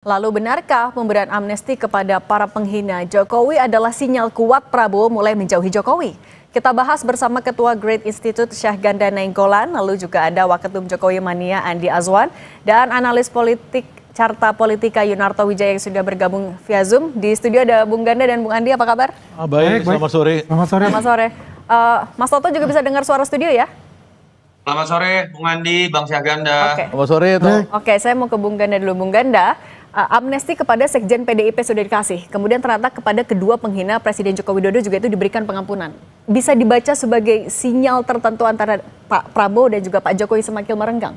Lalu benarkah pemberian amnesti kepada para penghina Jokowi adalah sinyal kuat Prabowo mulai menjauhi Jokowi? Kita bahas bersama Ketua Great Institute Syahganda Nainggolan, lalu juga ada Waketum Jokowi Mania Andi Azwan, dan analis politik Carta Politika Yunarto Wijaya yang sudah bergabung via Zoom. Di studio ada Bung Ganda dan Bung Andi, apa kabar? Baik, selamat sore. Selamat sore. Mas Toto juga bisa dengar suara studio ya? Selamat sore, Bung Andi, Bang Syahganda. Selamat sore, Toh. Oke, saya mau ke Bung Ganda dulu. Bung Ganda, amnesti kepada Sekjen PDIP sudah dikasih. Kemudian ternyata kepada kedua penghina Presiden Joko Widodo juga itu diberikan pengampunan. Bisa dibaca sebagai sinyal tertentu antara Pak Prabowo dan juga Pak Jokowi semakin merenggang?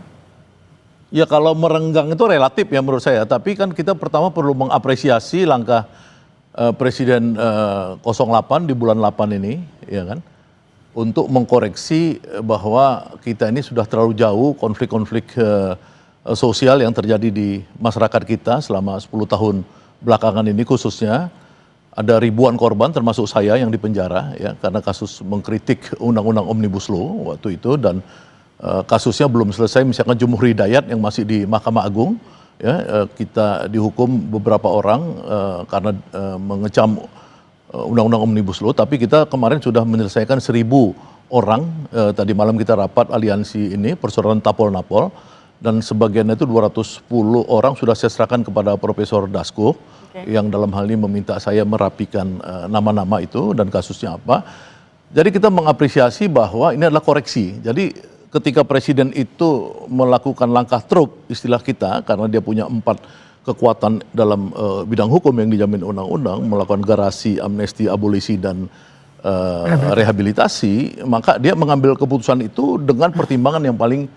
Ya kalau merenggang itu relatif ya menurut saya. Tapi kan kita pertama perlu mengapresiasi langkah Presiden 08 di bulan 8 ini, ya kan, untuk mengkoreksi bahwa kita ini sudah terlalu jauh konflik-konflik sosial yang terjadi di masyarakat kita selama 10 tahun belakangan ini, khususnya ada ribuan korban termasuk saya yang dipenjara ya karena kasus mengkritik undang-undang Omnibus Law waktu itu, dan kasusnya belum selesai. Misalkan Jumhur Hidayat yang masih di Mahkamah Agung ya, kita dihukum beberapa orang karena mengecam undang-undang Omnibus Law, tapi kita kemarin sudah menyelesaikan 1.000 orang. Tadi malam kita rapat aliansi ini, Persaudaraan Tapol-Napol, dan sebagian itu 210 orang sudah saya serahkan kepada Profesor Dasko, yang dalam hal ini meminta saya merapikan nama-nama itu dan kasusnya apa. Jadi kita mengapresiasi bahwa ini adalah koreksi. Jadi ketika Presiden itu melakukan langkah truk, istilah kita, karena dia punya 4 kekuatan dalam bidang hukum yang dijamin undang-undang, melakukan garasi, amnesti, abolisi, dan rehabilitasi, maka dia mengambil keputusan itu dengan pertimbangan yang paling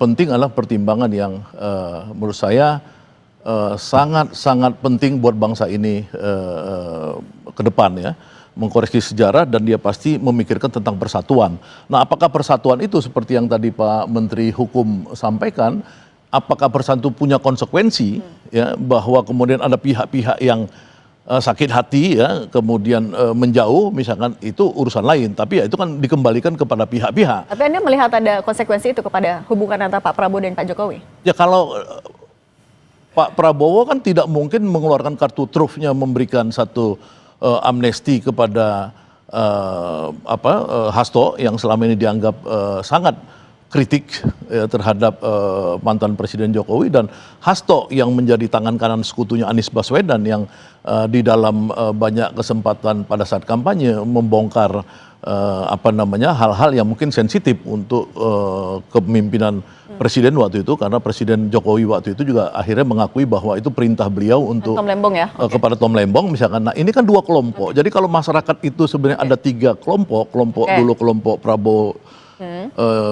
penting adalah pertimbangan yang menurut saya sangat-sangat penting buat bangsa ini ke depan ya, mengkoreksi sejarah, dan dia pasti memikirkan tentang persatuan. Nah, apakah persatuan itu seperti yang tadi Pak Menteri Hukum sampaikan, apakah persatuan punya konsekuensi ya, bahwa kemudian ada pihak-pihak yang sakit hati ya, kemudian menjauh misalkan, itu urusan lain, tapi ya itu kan dikembalikan kepada pihak-pihak. Tapi Anda melihat ada konsekuensi itu kepada hubungan antara Pak Prabowo dan Pak Jokowi? Ya kalau Pak Prabowo kan tidak mungkin mengeluarkan kartu trufnya memberikan satu amnesti kepada Hasto yang selama ini dianggap sangat kritik terhadap mantan Presiden Jokowi, dan Hasto yang menjadi tangan kanan sekutunya Anies Baswedan yang di dalam banyak kesempatan pada saat kampanye membongkar hal-hal yang mungkin sensitif untuk kepemimpinan Presiden waktu itu, karena Presiden Jokowi waktu itu juga akhirnya mengakui bahwa itu perintah beliau untuk Tom Lembong ya? Kepada Tom Lembong misalkan. Nah, ini kan 2 kelompok. Jadi kalau masyarakat itu sebenarnya ada 3 kelompok, dulu kelompok Prabowo,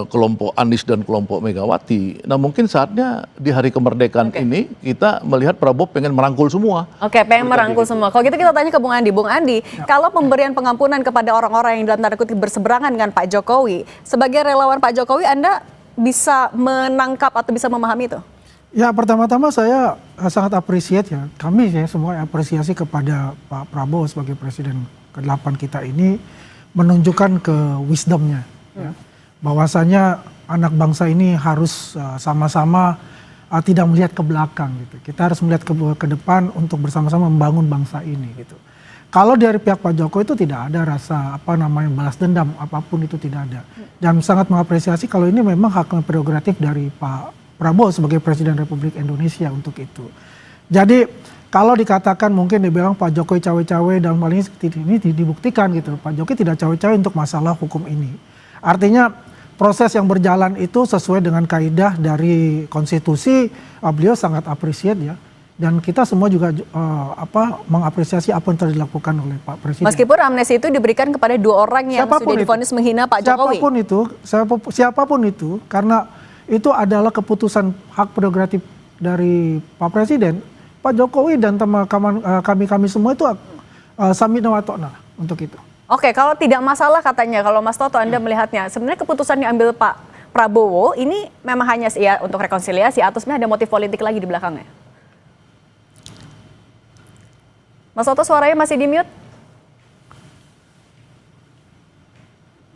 kelompok Anies, dan kelompok Megawati. Nah, mungkin saatnya di hari kemerdekaan ini kita melihat Prabowo pengen merangkul semua. Pengen merangkul semua. Kalau gitu kita tanya ke Bung Andi. Bung Andi, kalau pemberian pengampunan kepada orang-orang yang dalam tanda kutip berseberangan dengan Pak Jokowi, sebagai relawan Pak Jokowi, Anda bisa menangkap atau bisa memahami itu? Ya, pertama-tama saya sangat appreciate ya. Kami ya semua apresiasi kepada Pak Prabowo sebagai Presiden ke-8 kita ini menunjukkan ke wisdomnya. Ya. Bahwasanya anak bangsa ini harus sama-sama tidak melihat ke belakang gitu. Kita harus melihat ke depan untuk bersama-sama membangun bangsa ini gitu. Kalau dari pihak Pak Jokowi itu tidak ada rasa balas dendam, apapun itu tidak ada. Dan sangat mengapresiasi kalau ini memang hak dan prerogatif dari Pak Prabowo sebagai Presiden Republik Indonesia untuk itu. Jadi kalau dikatakan mungkin dibilang Pak Jokowi cawe-cawe dan hal ini dibuktikan gitu. Pak Jokowi tidak cawe-cawe untuk masalah hukum ini. Artinya proses yang berjalan itu sesuai dengan kaidah dari konstitusi, beliau sangat appreciate ya. Dan kita semua juga mengapresiasi apa yang telah dilakukan oleh Pak Presiden. Meskipun amnesti itu diberikan kepada 2 orang yang sudah divonis menghina Pak Jokowi. Siapapun itu, karena itu adalah keputusan hak prerogatif dari Pak Presiden. Pak Jokowi dan kami semua itu samina wa ta'na untuk itu. Oke, kalau tidak masalah katanya, kalau Mas Toto Anda melihatnya, sebenarnya keputusan yang diambil Pak Prabowo ini memang hanya ya untuk rekonsiliasi atau sebenarnya ada motif politik lagi di belakangnya? Mas Toto suaranya masih di mute?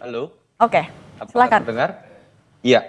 Halo? Oke, silakan. Dengar? Iya.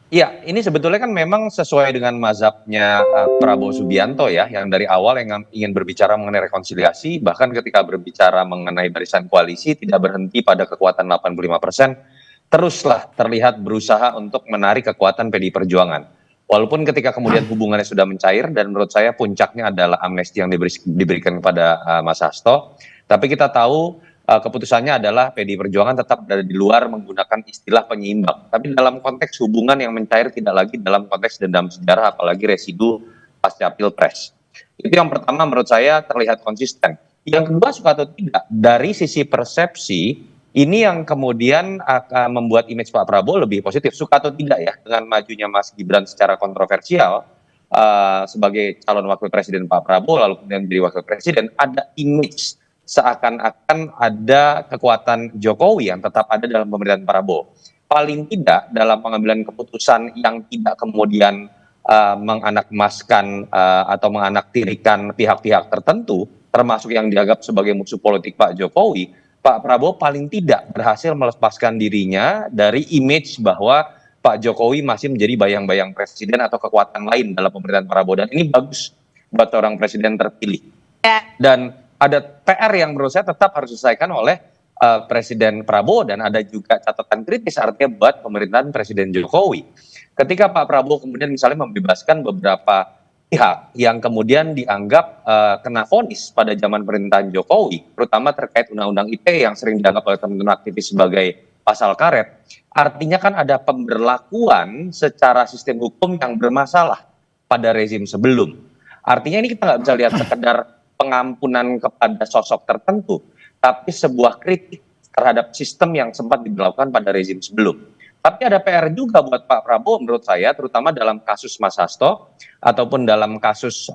Iya, ini sebetulnya kan memang sesuai dengan mazhabnya Prabowo Subianto ya, yang dari awal yang ingin berbicara mengenai rekonsiliasi, bahkan ketika berbicara mengenai barisan koalisi tidak berhenti pada kekuatan 85%, teruslah terlihat berusaha untuk menarik kekuatan PDI Perjuangan. Walaupun ketika kemudian hubungannya sudah mencair dan menurut saya puncaknya adalah amnesti yang diberikan kepada Mas Hasto, tapi kita tahu keputusannya adalah PDI Perjuangan tetap berada di luar menggunakan istilah penyeimbang. Tapi dalam konteks hubungan yang mencair tidak lagi dalam konteks dendam sejarah, apalagi residu pasca Pilpres. Itu yang pertama menurut saya terlihat konsisten. Yang kedua suka atau tidak, dari sisi persepsi, ini yang kemudian akan membuat image Pak Prabowo lebih positif. Suka atau tidak ya, dengan majunya Mas Gibran secara kontroversial, sebagai calon wakil presiden Pak Prabowo, lalu kemudian menjadi wakil presiden, ada image seakan-akan ada kekuatan Jokowi yang tetap ada dalam pemerintahan Prabowo. Paling tidak dalam pengambilan keputusan yang tidak kemudian menganakmaskan atau menganaktirikan pihak-pihak tertentu, termasuk yang dianggap sebagai musuh politik Pak Jokowi, Pak Prabowo paling tidak berhasil melepaskan dirinya dari image bahwa Pak Jokowi masih menjadi bayang-bayang presiden atau kekuatan lain dalam pemerintahan Prabowo. Dan ini bagus buat seorang presiden terpilih. Dan ada PR yang menurut saya tetap harus diselesaikan oleh Presiden Prabowo dan ada juga catatan kritis artinya buat pemerintahan Presiden Jokowi. Ketika Pak Prabowo kemudian misalnya membebaskan beberapa pihak yang kemudian dianggap kena vonis pada zaman pemerintahan Jokowi, terutama terkait Undang-Undang ITE yang sering dianggap oleh teman-teman aktivis sebagai pasal karet, artinya kan ada pemberlakuan secara sistem hukum yang bermasalah pada rezim sebelum. Artinya ini kita nggak bisa lihat sekedar pengampunan kepada sosok tertentu, tapi sebuah kritik terhadap sistem yang sempat diberlakukan pada rezim sebelum. Tapi ada PR juga buat Pak Prabowo menurut saya, terutama dalam kasus Mas Hasto ataupun dalam kasus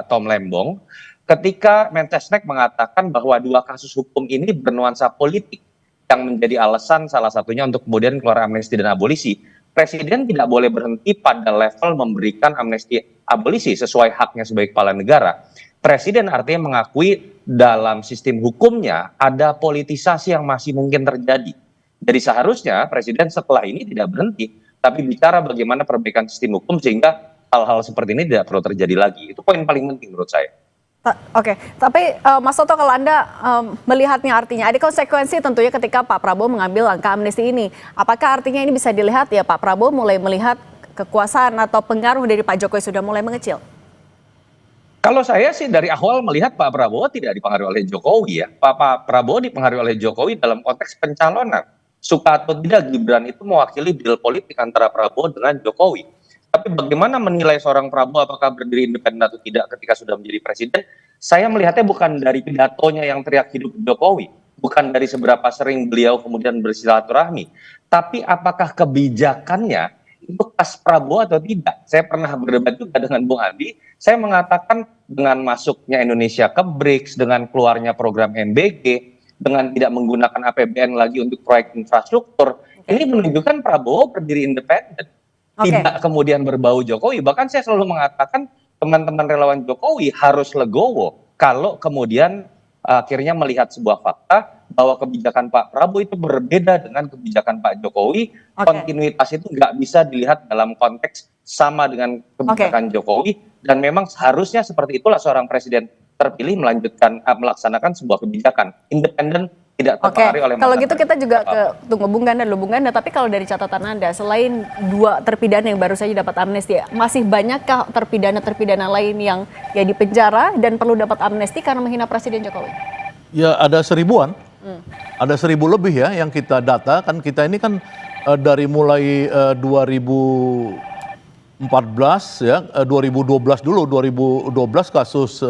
Tom Lembong, ketika Mensesnek mengatakan bahwa dua kasus hukum ini bernuansa politik yang menjadi alasan salah satunya untuk kemudian keluar amnesti dan abolisi. Presiden tidak boleh berhenti pada level memberikan amnesti abolisi sesuai haknya sebagai kepala negara. Presiden artinya mengakui dalam sistem hukumnya ada politisasi yang masih mungkin terjadi. Jadi seharusnya Presiden setelah ini tidak berhenti, tapi bicara bagaimana perbaikan sistem hukum sehingga hal-hal seperti ini tidak perlu terjadi lagi. Itu poin paling penting menurut saya. Oke, tapi Mas Toto kalau Anda melihatnya artinya ada konsekuensi tentunya ketika Pak Prabowo mengambil langkah amnesti ini. Apakah artinya ini bisa dilihat ya Pak Prabowo mulai melihat kekuasaan atau pengaruh dari Pak Jokowi sudah mulai mengecil? Kalau saya sih dari awal melihat Pak Prabowo tidak dipengaruhi oleh Jokowi ya. Pak Prabowo dipengaruhi oleh Jokowi dalam konteks pencalonan. Suka atau tidak Gibran itu mewakili deal politik antara Prabowo dengan Jokowi. Tapi bagaimana menilai seorang Prabowo apakah berdiri independen atau tidak ketika sudah menjadi presiden, saya melihatnya bukan dari pidatonya yang teriak hidup Jokowi, bukan dari seberapa sering beliau kemudian bersilaturahmi, tapi apakah kebijakannya itu pas Prabowo atau tidak. Saya pernah berdebat juga dengan Bung Andi, saya mengatakan dengan masuknya Indonesia ke BRICS, dengan keluarnya program MBG, dengan tidak menggunakan APBN lagi untuk proyek infrastruktur, ini menunjukkan Prabowo berdiri independen. Tidak kemudian berbau Jokowi. Bahkan saya selalu mengatakan teman-teman relawan Jokowi harus legowo kalau kemudian akhirnya melihat sebuah fakta bahwa kebijakan Pak Prabowo itu berbeda dengan kebijakan Pak Jokowi. Kontinuitas itu nggak bisa dilihat dalam konteks sama dengan kebijakan Jokowi, dan memang seharusnya seperti itulah seorang presiden terpilih melanjutkan melaksanakan sebuah kebijakan independen, tidak terpengaruhi oleh. Kalau gitu kita juga tunggu Bung Ganda, tapi kalau dari catatan Anda, selain dua terpidana yang baru saja dapat amnesti, masih banyakkah terpidana-terpidana lain yang ya di penjara dan perlu dapat amnesti karena menghina Presiden Jokowi? Ya ada 1000-an, ada 1000 lebih ya yang kita data, kan kita ini kan dari mulai 2014 ya, 2012 dulu, 2012 kasus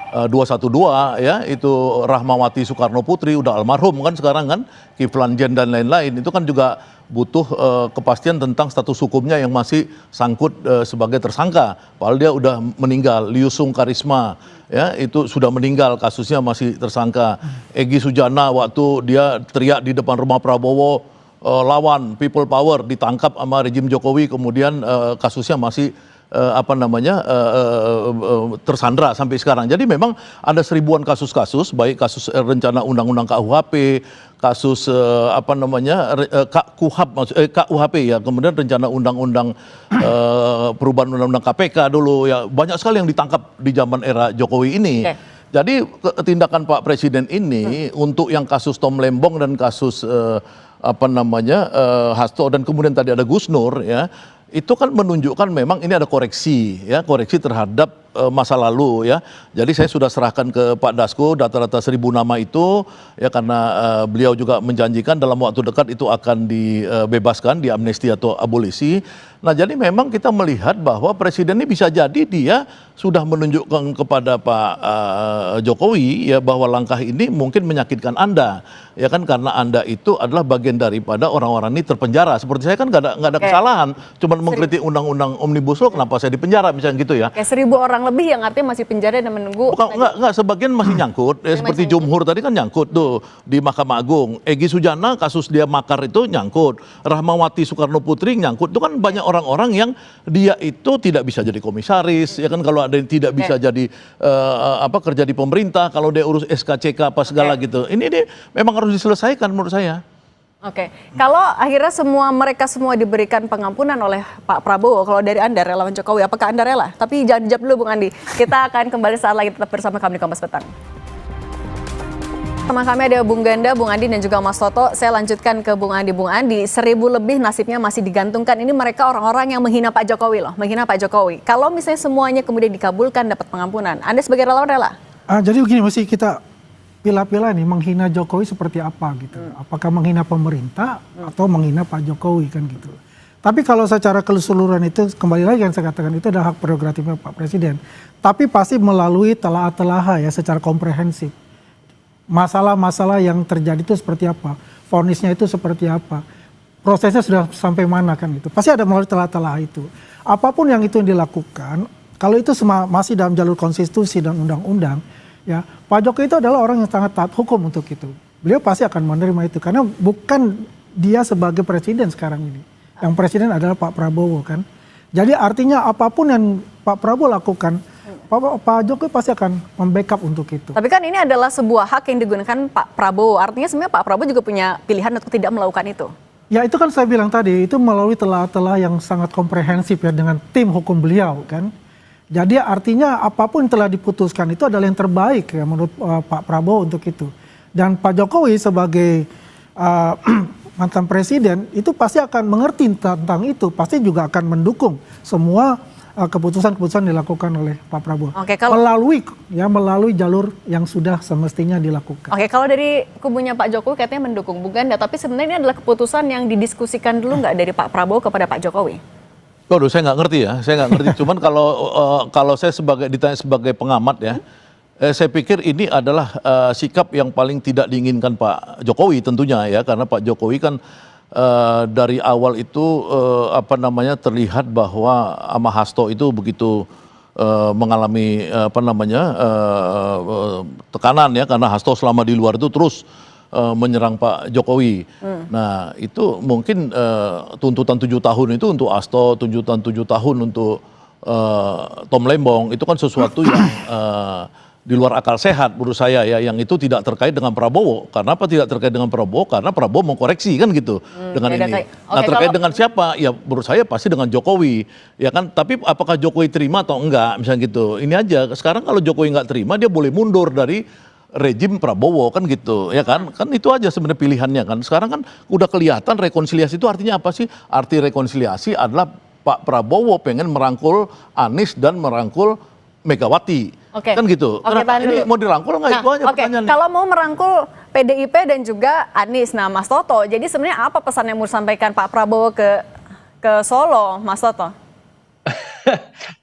212 ya, itu Rahmawati Soekarno Putri udah almarhum kan sekarang kan, Kiflan Zen dan lain-lain, itu kan juga butuh kepastian tentang status hukumnya yang masih sangkut sebagai tersangka. Padahal dia udah meninggal. Liusung Karisma ya, itu sudah meninggal, kasusnya masih tersangka. Egy Sujana waktu dia teriak di depan rumah Prabowo lawan people power, ditangkap sama rejim Jokowi, kemudian kasusnya masih tersandra sampai sekarang. Jadi memang ada seribuan kasus-kasus, baik kasus rencana undang-undang KUHP, kasus KUHP ya, kemudian rencana undang-undang perubahan undang-undang KPK dulu ya, banyak sekali yang ditangkap di zaman era Jokowi ini. Jadi tindakan Pak Presiden ini untuk yang kasus Tom Lembong dan kasus Hasto dan kemudian tadi ada Gus Nur ya, itu kan menunjukkan memang ini ada koreksi ya, koreksi terhadap masa lalu ya. Jadi saya sudah serahkan ke Pak Dasko data-data 1.000 nama itu ya, karena beliau juga menjanjikan dalam waktu dekat itu akan dibebaskan, diamnesti atau abolisi. Nah, jadi memang kita melihat bahwa Presiden ini bisa jadi dia sudah menunjukkan kepada Pak Jokowi ya bahwa langkah ini mungkin menyakitkan Anda ya kan, karena Anda itu adalah bagian daripada orang-orang ini terpenjara. Seperti saya kan nggak ada kesalahan, cuma mengkritik undang-undang Omnibus Law, kenapa saya dipenjara misalnya gitu ya. Kayak 1.000 orang lebih yang artinya masih penjara dan menunggu. Enggak, sebagian masih nyangkut. Seperti Jumhur tadi kan nyangkut tuh di Mahkamah Agung. Egy Sujana kasus dia makar itu nyangkut. Rahmawati Soekarno Putri nyangkut. Itu kan banyak orang-orang yang dia itu tidak bisa jadi komisaris, ya kan, kalau ada yang tidak bisa jadi kerja di pemerintah, kalau dia urus SKCK apa segala gitu. Ini memang harus diselesaikan menurut saya. Oke, kalau akhirnya mereka semua diberikan pengampunan oleh Pak Prabowo, kalau dari Anda relawan Jokowi, apakah Anda rela? Tapi jangan dijawab dulu Bung Andi. Kita akan kembali saat lagi, tetap bersama kami di Kompas Petang. Sama kami ada Bung Ganda, Bung Andi dan juga Mas Toto. Saya lanjutkan ke Bung Andi. Bung Andi, 1.000 lebih nasibnya masih digantungkan. Ini mereka orang-orang yang menghina Pak Jokowi loh, menghina Pak Jokowi. Kalau misalnya semuanya kemudian dikabulkan dapat pengampunan, Anda sebagai relawan rela? Jadi begini, mesti kita pilah-pilah nih, menghina Jokowi seperti apa gitu. Apakah menghina pemerintah atau menghina Pak Jokowi kan gitu. Tapi kalau secara keseluruhan itu, kembali lagi yang saya katakan, itu adalah hak prerogatifnya Pak Presiden. Tapi pasti melalui telah-telah ya, secara komprehensif. Masalah-masalah yang terjadi itu seperti apa, vonisnya itu seperti apa, prosesnya sudah sampai mana kan itu. Pasti ada melalui telah-telah itu. Apapun yang itu yang dilakukan, kalau itu masih dalam jalur konstitusi dan undang-undang, ya, Pak Jokowi itu adalah orang yang sangat taat hukum untuk itu. Beliau pasti akan menerima itu karena bukan dia sebagai presiden sekarang ini. Yang presiden adalah Pak Prabowo kan. Jadi artinya apapun yang Pak Prabowo lakukan, Pak Jokowi pasti akan membackup untuk itu. Tapi kan ini adalah sebuah hak yang digunakan Pak Prabowo. Artinya sebenarnya Pak Prabowo juga punya pilihan untuk tidak melakukan itu. Ya itu kan saya bilang tadi, itu melalui telah-telah yang sangat komprehensif ya dengan tim hukum beliau kan. Jadi artinya apapun yang telah diputuskan itu adalah yang terbaik ya menurut Pak Prabowo untuk itu. Dan Pak Jokowi sebagai mantan presiden itu pasti akan mengerti tentang itu, pasti juga akan mendukung semua keputusan-keputusan dilakukan oleh Pak Prabowo. Oke, melalui jalur yang sudah semestinya dilakukan. Oke, kalau dari kubunya Pak Jokowi katanya mendukung Bung Ganda, tapi sebenarnya ini adalah keputusan yang didiskusikan dulu nggak dari Pak Prabowo kepada Pak Jokowi? Waduh, saya nggak ngerti ya, saya nggak ngerti. Cuman kalau saya ditanya sebagai pengamat ya, saya pikir ini adalah sikap yang paling tidak diinginkan Pak Jokowi tentunya ya, karena Pak Jokowi kan dari awal itu terlihat bahwa sama Hasto itu begitu mengalami tekanan ya, karena Hasto selama di luar itu terus menyerang Pak Jokowi. Nah itu mungkin tuntutan 7 tahun itu untuk Hasto, tuntutan 7 tahun untuk Tom Lembong itu kan sesuatu yang di luar akal sehat menurut saya ya, yang itu tidak terkait dengan Prabowo. Karena apa tidak terkait dengan Prabowo? Karena Prabowo mengkoreksi kan gitu dengan ini. Nah terkait dengan siapa? Ya menurut saya pasti dengan Jokowi ya kan. Tapi apakah Jokowi terima atau enggak misalnya gitu. Ini aja sekarang kalau Jokowi nggak terima dia boleh mundur dari rejim Prabowo kan gitu ya kan. Kan itu aja sebenarnya pilihannya kan. Sekarang kan udah kelihatan rekonsiliasi itu artinya apa sih? Arti rekonsiliasi adalah Pak Prabowo pengen merangkul Anies dan merangkul Megawati. Kan gitu. Ini mau dirangkul nggak? Itu aja pertanyaannya. Kalau mau merangkul PDIP dan juga Anies, nah Mas Toto, jadi sebenarnya apa pesan yang mau disampaikan Pak Prabowo ke Solo, Mas Toto?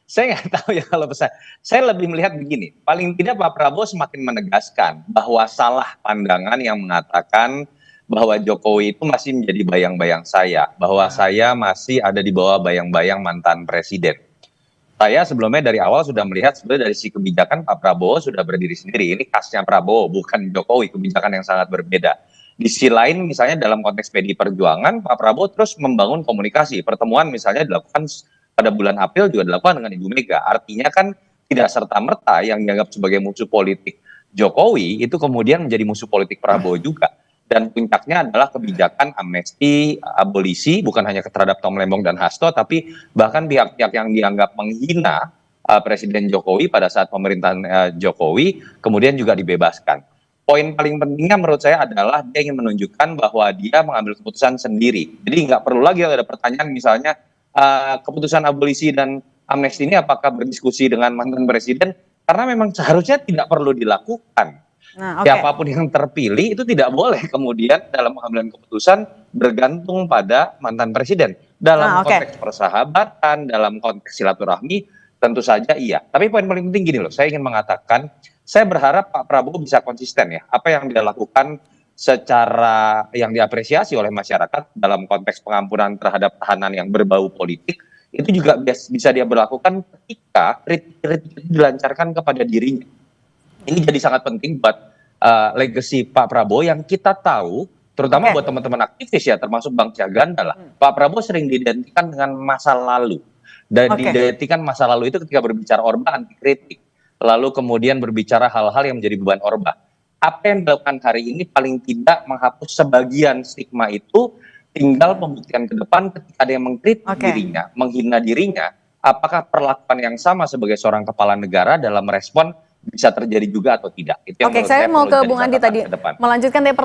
Saya nggak tahu ya kalau pesan. Saya lebih melihat begini, paling tidak Pak Prabowo semakin menegaskan bahwa salah pandangan yang mengatakan bahwa Jokowi itu masih menjadi bayang-bayang saya, bahwa saya masih ada di bawah bayang-bayang mantan presiden. Saya sebelumnya dari awal sudah melihat sebenarnya dari si kebijakan Pak Prabowo sudah berdiri sendiri. Ini khasnya Prabowo, bukan Jokowi, kebijakan yang sangat berbeda. Di sisi lain misalnya dalam konteks PDI Perjuangan, Pak Prabowo terus membangun komunikasi. Pertemuan misalnya dilakukan pada bulan April juga dilakukan dengan Ibu Mega. Artinya kan tidak serta-merta yang dianggap sebagai musuh politik Jokowi itu kemudian menjadi musuh politik Prabowo juga. Dan puncaknya adalah kebijakan amnesti, abolisi, bukan hanya terhadap Tom Lembong dan Hasto, tapi bahkan pihak-pihak yang dianggap menghina Presiden Jokowi pada saat pemerintahan Jokowi, kemudian juga dibebaskan. Poin paling pentingnya menurut saya adalah dia ingin menunjukkan bahwa dia mengambil keputusan sendiri. Jadi nggak perlu lagi ada pertanyaan misalnya keputusan abolisi dan amnesti ini apakah berdiskusi dengan mantan presiden, karena memang seharusnya tidak perlu dilakukan. Nah, oke. Siapapun yang terpilih itu tidak boleh kemudian dalam pengambilan keputusan bergantung pada mantan presiden. Dalam oke. konteks persahabatan, dalam konteks silaturahmi, tentu saja iya. Tapi poin paling penting gini loh, saya ingin mengatakan, saya berharap Pak Prabowo bisa konsisten ya. Apa yang dia lakukan secara yang diapresiasi oleh masyarakat dalam konteks pengampunan terhadap tahanan yang berbau politik, itu juga bisa dia berlakukan ketika kritik dilancarkan kepada dirinya. Ini jadi sangat penting buat legacy Pak Prabowo yang kita tahu, terutama buat teman-teman aktivis ya, termasuk Bang Jaganda lah. Pak Prabowo sering diidentikan dengan masa lalu. Dan diidentikan masa lalu itu ketika berbicara Orba anti kritik. Lalu kemudian berbicara hal-hal yang menjadi beban Orba. Apa yang dilakukan hari ini paling tidak menghapus sebagian stigma itu, tinggal pembuktian ke depan ketika ada yang mengkritik dirinya, menghina dirinya, apakah perlakuan yang sama sebagai seorang kepala negara dalam respon bisa terjadi juga atau tidak. Itu yang saya mau ke Bung Andi tadi melanjutkan dari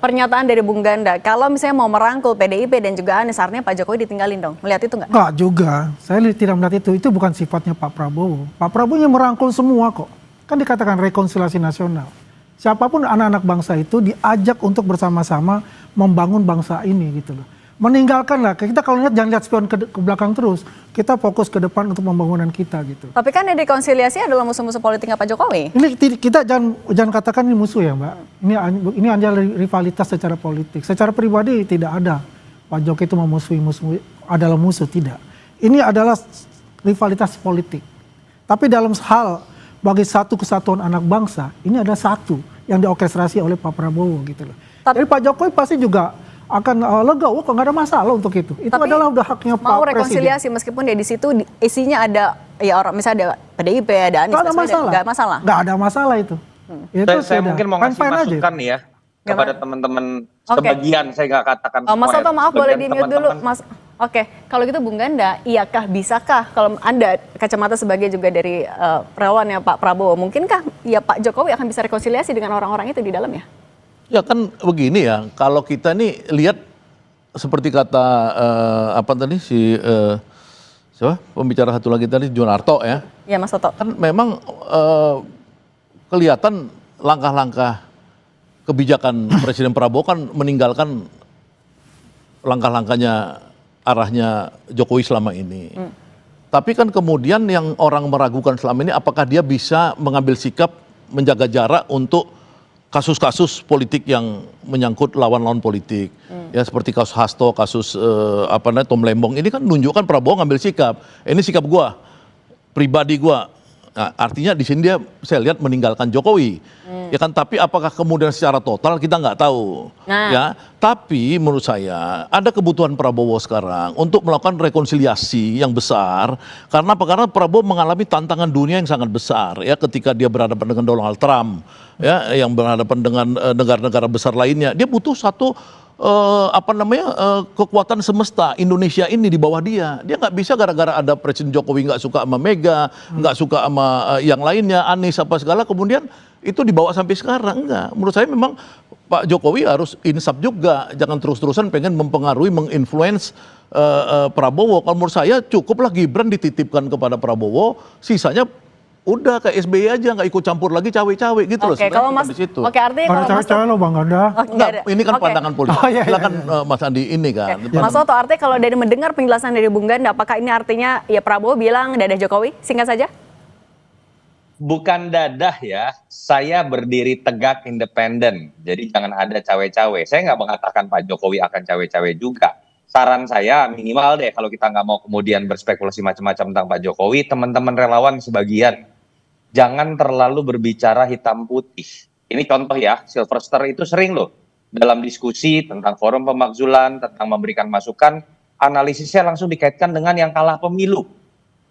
pernyataan dari Bung Ganda. Kalau misalnya mau merangkul PDIP dan juga Anies, artinya Pak Jokowi ditinggalin dong. Melihat itu nggak? Nggak juga. Saya tidak melihat itu. Itu bukan sifatnya Pak Prabowo. Pak Prabowo yang merangkul semua kok. Kan dikatakan rekonsiliasi nasional. Siapapun anak-anak bangsa itu diajak untuk bersama-sama membangun bangsa ini gitu loh. Meninggalkanlah, kita kalau lihat jangan lihat spion ke belakang terus, kita fokus ke depan untuk pembangunan kita gitu. Tapi kan yang rekonsiliasi adalah musuh-musuh politiknya Pak Jokowi. Ini kita jangan katakan ini musuh ya Mbak. Ini adalah rivalitas secara politik. Secara pribadi tidak ada Pak Jokowi itu memusuhi adalah musuh, tidak. Ini adalah rivalitas politik. Tapi dalam hal bagi satu kesatuan anak bangsa, ini ada satu yang diorkestrasi oleh Pak Prabowo gitu loh. Jadi Pak Jokowi pasti juga akan legowo kok, nggak ada masalah untuk itu. Itu tapi adalah udah haknya Pak Presiden. Mau rekonsiliasi meskipun di situ isinya ada ya orang misalnya ada PDIP, ada Anies, nggak ada masalah. Nggak masalah. Nggak ada masalah itu. Itu saya mungkin mau ngasih masukan nih ya kepada teman-teman sebagian, saya nggak katakan semua. Mas Soto, maaf boleh di mute dulu, Mas. Oke, kalau gitu Bung Ganda, iyakah, bisakah kalau Anda kacamata sebagai juga dari relawannya Pak Prabowo, mungkinkah ya Pak Jokowi akan bisa rekonsiliasi dengan orang-orang itu di dalamnya? Ya kan begini ya, kalau kita nih lihat seperti kata apa tadi siapa pembicara satu lagi tadi, Junarto ya. Ya Mas Soto. Kan memang kelihatan langkah-langkah kebijakan Presiden Prabowo kan meninggalkan langkah-langkahnya arahnya Jokowi selama ini. Tapi kan kemudian yang orang meragukan selama ini apakah dia bisa mengambil sikap menjaga jarak untuk kasus-kasus politik yang menyangkut lawan-lawan politik. Ya seperti kasus Hasto, kasus Tom Lembong ini kan menunjukkan Prabowo ngambil sikap. Ini sikap gua, pribadi gua. Nah, artinya di sini dia saya lihat meninggalkan Jokowi. Ya kan, tapi apakah kemudian secara total kita nggak tahu. Ya, tapi menurut saya ada kebutuhan Prabowo sekarang untuk melakukan rekonsiliasi yang besar karena apa? Karena Prabowo mengalami tantangan dunia yang sangat besar ya ketika dia berhadapan dengan Donald Trump ya yang berhadapan dengan negara-negara besar lainnya. Dia butuh satu kekuatan semesta Indonesia ini di bawah dia. Dia nggak bisa gara-gara ada Presiden Jokowi nggak suka sama Mega, nggak suka sama yang lainnya, Anies apa segala, kemudian itu dibawa sampai sekarang. Enggak. Menurut saya memang Pak Jokowi harus insaf juga, jangan terus-terusan pengen mempengaruhi, menginfluence Prabowo. Kalau menurut saya cukuplah Gibran dititipkan kepada Prabowo, sisanya udah kayak SBY aja, nggak ikut campur lagi cawe-cawe gitu loh. Kalau Mas, artinya kalau cawe-cawe lo Bang Ganda. Enggak, ini kan pandangan politik. Silakan Mas Andi ini kan. Mas Soto, artinya kalau dari mendengar penjelasan dari Bung Ganda, apakah ini artinya ya Prabowo bilang dadah Jokowi? Singkat saja. Bukan dadah ya, saya berdiri tegak independen. Jadi jangan ada cawe-cawe. Saya nggak mengatakan Pak Jokowi akan cawe-cawe juga. Saran saya minimal deh kalau kita nggak mau kemudian berspekulasi macam-macam tentang Pak Jokowi, teman-teman relawan sebagian jangan terlalu berbicara hitam putih. Ini contoh ya, Sylvester itu sering loh dalam diskusi tentang forum pemakzulan, tentang memberikan masukan, analisisnya langsung dikaitkan dengan yang kalah pemilu,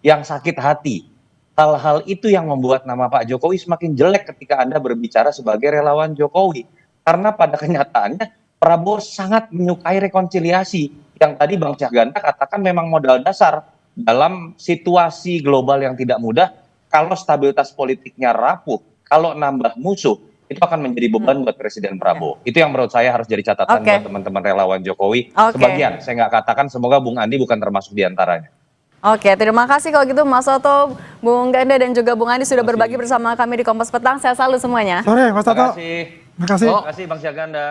yang sakit hati. Hal-hal itu yang membuat nama Pak Jokowi semakin jelek ketika Anda berbicara sebagai relawan Jokowi. Karena pada kenyataannya Prabowo sangat menyukai rekonsiliasi. Yang tadi Bang Syahganda katakan memang modal dasar dalam situasi global yang tidak mudah. Kalau stabilitas politiknya rapuh, kalau nambah musuh, itu akan menjadi beban buat Presiden Prabowo. Itu yang menurut saya harus jadi catatan buat teman-teman relawan Jokowi. Sebagian, saya nggak katakan, semoga Bung Andi bukan termasuk diantaranya. Oke, terima kasih kalau gitu Mas Toto, Bung Ganda dan juga Bung Andi sudah berbagi bersama kami di Kompas Petang. Saya selalu semuanya. Sore Mas Toto. Terima kasih. Terima kasih. Terima kasih Bang Syahganda.